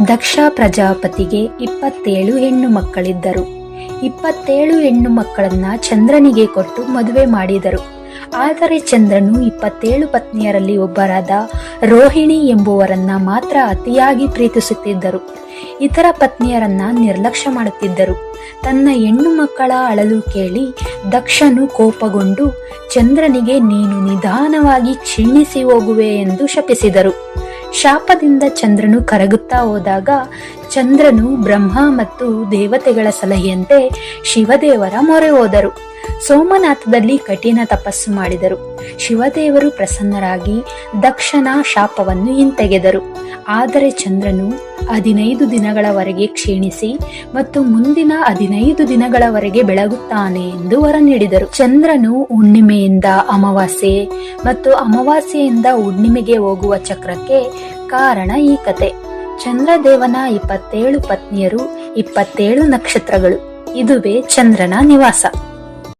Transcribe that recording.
ದಕ್ಷ ಪ್ರಜಾಪತಿಗೆ 27 ಹೆಣ್ಣು ಮಕ್ಕಳಿದ್ದರು. 27 ಹೆಣ್ಣು ಮಕ್ಕಳನ್ನ ಚಂದ್ರನಿಗೆ ಕೊಟ್ಟು ಮದುವೆ ಮಾಡಿದರು. ಆದರೆ ಚಂದ್ರನು 27 ಪತ್ನಿಯರಲ್ಲಿ ಒಬ್ಬರಾದ ರೋಹಿಣಿ ಎಂಬುವರನ್ನ ಮಾತ್ರ ಅತಿಯಾಗಿ ಪ್ರೀತಿಸುತ್ತಿದ್ದರು. ಇತರ ಪತ್ನಿಯರನ್ನ ನಿರ್ಲಕ್ಷ್ಯ ಮಾಡುತ್ತಿದ್ದರು. ತನ್ನ ಹೆಣ್ಣು ಮಕ್ಕಳ ಅಳಲು ಕೇಳಿ ದಕ್ಷನು ಕೋಪಗೊಂಡು ಚಂದ್ರನಿಗೆ ನೀನು ನಿಧಾನವಾಗಿ ಕ್ಷೀಣಿಸಿ ಹೋಗುವೆ ಎಂದು ಶಪಿಸಿದರು. ಶಾಪದಿಂದ ಚಂದ್ರನು ಕರಗುತ್ತಾ ಹೋದಾಗ ಚಂದ್ರನು ಬ್ರಹ್ಮ ಮತ್ತು ದೇವತೆಗಳ ಸಲಹೆಯಂತೆ ಶಿವದೇವರ ಮೊರೆ ಹೋದರು. ಸೋಮನಾಥದಲ್ಲಿ ಕಠಿಣ ತಪಸ್ಸು ಮಾಡಿದರು. ಶಿವದೇವರು ಪ್ರಸನ್ನರಾಗಿ ದಕ್ಷನ ಶಾಪವನ್ನು ಹಿಂತೆಗೆದರು. ಆದರೆ ಚಂದ್ರನು 15 ದಿನಗಳವರೆಗೆ ಕ್ಷೀಣಿಸಿ ಮತ್ತು ಮುಂದಿನ 15 ದಿನಗಳವರೆಗೆ ಬೆಳಗುತ್ತಾನೆ ಎಂದು ವರ ನೀಡಿದರು. ಚಂದ್ರನು ಹುಣ್ಣಿಮೆಯಿಂದ ಅಮಾವಾಸ್ಯೆ ಮತ್ತು ಅಮಾವಾಸ್ಯೆಯಿಂದ ಹುಣ್ಣಿಮೆಗೆ ಹೋಗುವ ಚಕ್ರಕ್ಕೆ ಕಾರಣ ಈ ಕತೆ. ಚಂದ್ರದೇವನ 27 ಪತ್ನಿಯರು, 27 ನಕ್ಷತ್ರಗಳು. ಇದುವೇ ಚಂದ್ರನ ನಿವಾಸ.